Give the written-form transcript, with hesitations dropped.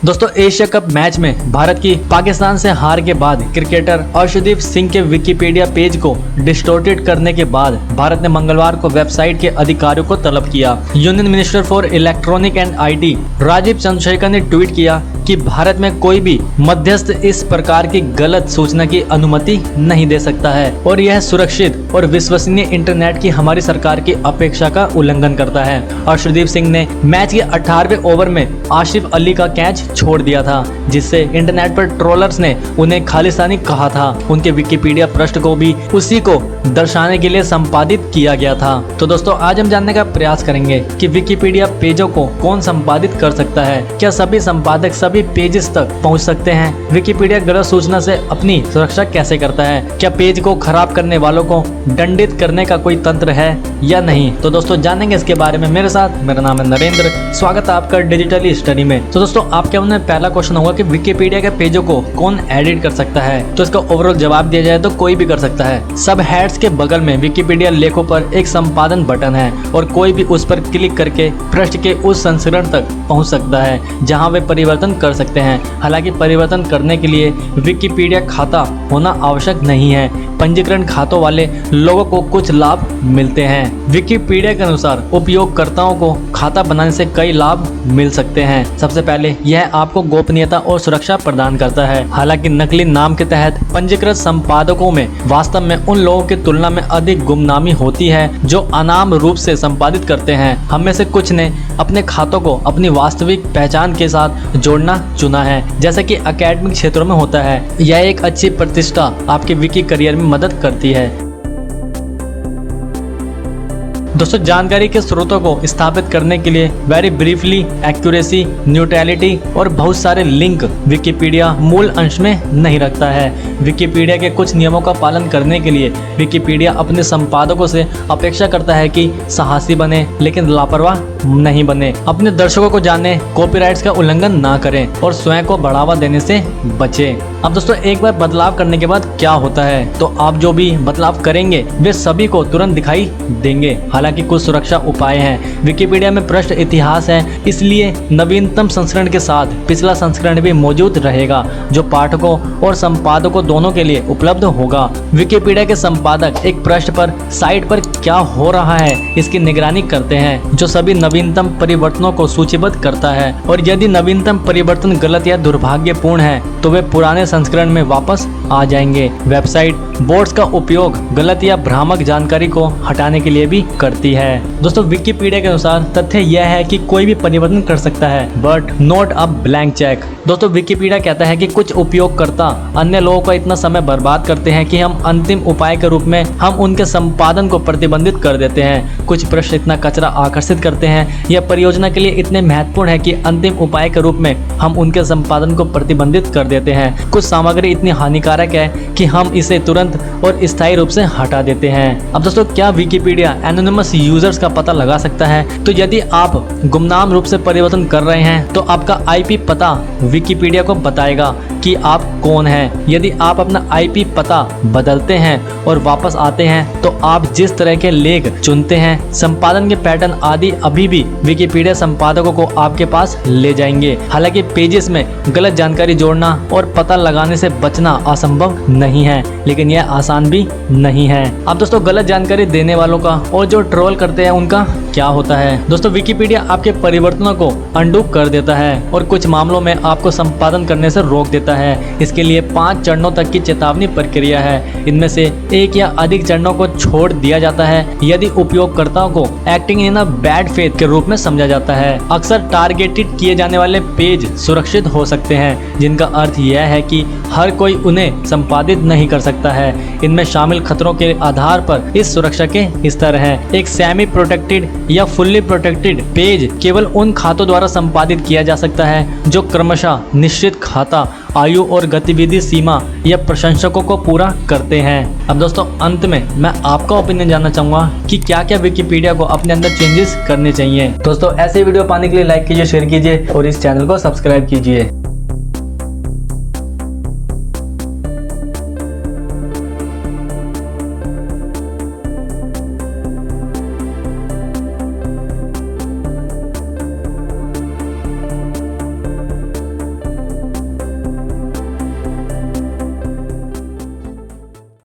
दोस्तों Asia cup match में भारत की पाकिस्तान से हार के बाद क्रिकेटर अर्शदीप सिंह के विकिपीडिया पेज को डिस्टोर्टेड करने के बाद भारत ने मंगलवार को वेबसाइट के अधिकारियों को तलब किया। Union minister for electronic and IT Rajeev Chandrasekhar ने ट्वीट किया कि भारत में कोई भी मध्यस्थ इस प्रकार की गलत सूचना की अनुमति नहीं दे सकता है और यह सुरक्षित और विश्वसनीय इंटरनेट की हमारी सरकार की अपेक्षा का उल्लंघन करता है। अर्शदीप सिंह ने मैच के 18वें ओवर में आसिफ अली का कैच छोड़ दिया था, जिससे इंटरनेट पर ट्रोलर्स ने उन्हें खालिस्तानी कहा था। उनके विकिपीडिया पृष्ठ को भी उसी को दर्शाने के लिए संपादित किया गया था। तो दोस्तों आज हम जानने का प्रयास करेंगे कि विकिपीडिया पेजों को कौन संपादित कर सकता है। क्या सभी संपादक सभी पेजेस तक पहुंच सकते हैं? विकिपीडिया गलत सूचना से अपनी सुरक्षा कैसे करता है? क्या पेज को खराब करने वालों को दंडित करने का कोई तंत्र है या नहीं? तो दोस्तों जानेंगे इसके बारे में मेरे साथ। मेरा नाम है नरेंद्र, स्वागत है आपका डिजिटली स्टडी में। तो दोस्तों आपके मन में पहला क्वेश्चन होगा कि विकिपीडिया के पेजों को कौन एडिट कर सकता है? तो इसका ओवरऑल जवाब दिया जाए तो कोई भी कर सकता है। सब हेड्स के बगल में विकिपीडिया लेखों पर एक संपादन बटन है और कोई भी उस पर क्लिक करके पृष्ठ के उस संस्करण तक पहुंच सकता है जहां वे परिवर्तन कर सकते हैं। हालांकि परिवर्तन करने के लिए विकिपीडिया खाता होना आवश्यक नहीं है। पंजीकरण खातों वाले लोगों को कुछ लाभ मिलते हैं। विकिपीडिया के अनुसार उपयोगकर्ताओं को खाता बनाने से कई लाभ मिल सकते हैं। सबसे पहले यह आपको गोपनीयता और सुरक्षा प्रदान करता है। हालांकि नकली नाम के तहत पंजीकृत संपादकों में वास्तव में उन लोगों की तुलना में अधिक गुमनामी होती है जो अनाम रूप से संपादित करते हैं। हम में से कुछ ने अपने खातों को अपनी वास्तविक पहचान के साथ जोड़ना चुना है, जैसा कि एकेडमिक क्षेत्रों में होता है। यह एक अच्छी प्रतिष्ठा आपके विकी करियर में मदद करती है। दोस्तों जानकारी के स्रोतों को स्थापित करने के लिए वेरी ब्रीफली, एक्यूरेसी, न्यूट्रलिटी और बहुत सारे लिंक विकिपीडिया मूल अंश में नहीं रखता है। विकिपीडिया के कुछ नियमों का पालन करने के लिए विकिपीडिया अपने संपादकों से अपेक्षा करता है कि साहसी बने लेकिन लापरवाह नहीं बने, अपने दर्शकों को जाने, कॉपीराइट्स का उल्लंघन ना करें और स्वयं को बढ़ावा देने से बचें। अब दोस्तों एक बार बदलाव करने के बाद क्या होता है, तो आप जो भी बदलाव करेंगे वे सभी को तुरंत दिखाई देंगे। हालांकि कुछ सुरक्षा उपाय हैं। विकिपीडिया में पृष्ठ इतिहास है, इसलिए नवीनतम संस्करण के साथ पिछला संस्करण भी मौजूद रहेगा जो पाठकों और संपादकों दोनों के लिए उपलब्ध होगा। विकिपीडिया के संपादक एक पृष्ठ पर साइट पर क्या हो रहा है इसकी निगरानी करते हैं, जो सभी नवीनतम परिवर्तनों को सूचीबद्ध करता है और यदि नवीनतम परिवर्तन गलत या दुर्भाग्यपूर्ण है तो वे पुराने संस्करण में वापस आ जाएंगे। वेबसाइट बोर्ड्स का उपयोग गलत या भ्रामक जानकारी को हटाने के लिए भी करती है। दोस्तों विकिपीडिया के अनुसार तथ्य यह है कि कोई भी परिवर्तन कर सकता है, but not a blank cheque. दोस्तों विकिपीडिया कहता है कि कुछ उपयोगकर्ता अन्य लोगों का इतना समय बर्बाद करते हैं कि हम अंतिम उपाय के रूप में हम उनके संपादन को प्रतिबंधित कर देते हैं। कुछ पृष्ठ इतना कचरा आकर्षित करते हैं या परियोजना के लिए इतने महत्वपूर्ण है कि अंतिम उपाय के रूप में हम उनके संपादन को प्रतिबंधित कर देते हैं। कुछ सामग्री इतनी हानिकारक है कि हम इसे तुरंत और स्थायी रूप से हटा देते हैं। अब दोस्तों क्या विकिपीडिया एनोनिमस यूजर्स का पता लगा सकता है? तो यदि आप गुमनाम रूप से परिवर्तन कर रहे हैं तो आपका आईपी पता विकिपीडिया को बताएगा कि आप कौन हैं। यदि आप अपना आईपी पता बदलते हैं और वापस आते हैं तो आप जिस तरह के लेख चुनते हैं, संपादन के पैटर्न आदि अभी भी विकिपीडिया संपादकों को आपके पास ले जाएंगे। हालांकि पेजेस में गलत जानकारी जोड़ना और पता लगाने से बचना असंभव नहीं है, लेकिन यह आसान भी नहीं है। अब दोस्तों गलत जानकारी देने वालों का और जो ट्रोल करते हैं उनका क्या होता है? दोस्तों विकिपीडिया आपके परिवर्तनों को अनडू कर देता है और कुछ मामलों में आपको संपादन करने से रोक देता है। इसके लिए 5 चरणों तक की चेतावनी प्रक्रिया है। इनमें से एक या अधिक चरणों को छोड़ दिया जाता है यदि उपयोगकर्ताओं को acting in a bad faith के रूप में समझा जाता है। अक्सर टारगेटेड किए जाने वाले पेज सुरक्षित हो सकते हैं, जिनका अर्थ यह है कि हर कोई उन्हें संपादित नहीं कर सकता है। इनमें शामिल खतरों के आधार पर इस सुरक्षा के स्तर हैं। एक सेमी प्रोटेक्टेड या फुल्ली प्रोटेक्टेड पेज केवल उन खातों द्वारा संपादित किया जा सकता है जो क्रमशः निश्चित खाता, आयु और गतिविधि सीमा या प्रशंसकों को पूरा करते हैं। अब दोस्तों अंत में मैं आपका ओपिनियन जानना चाहूंगा कि क्या क्या विकिपीडिया को अपने अंदर चेंजेस करने चाहिए। दोस्तों ऐसे वीडियो पाने के लिए लाइक कीजिए, शेयर कीजिए और इस चैनल को सब्सक्राइब कीजिए।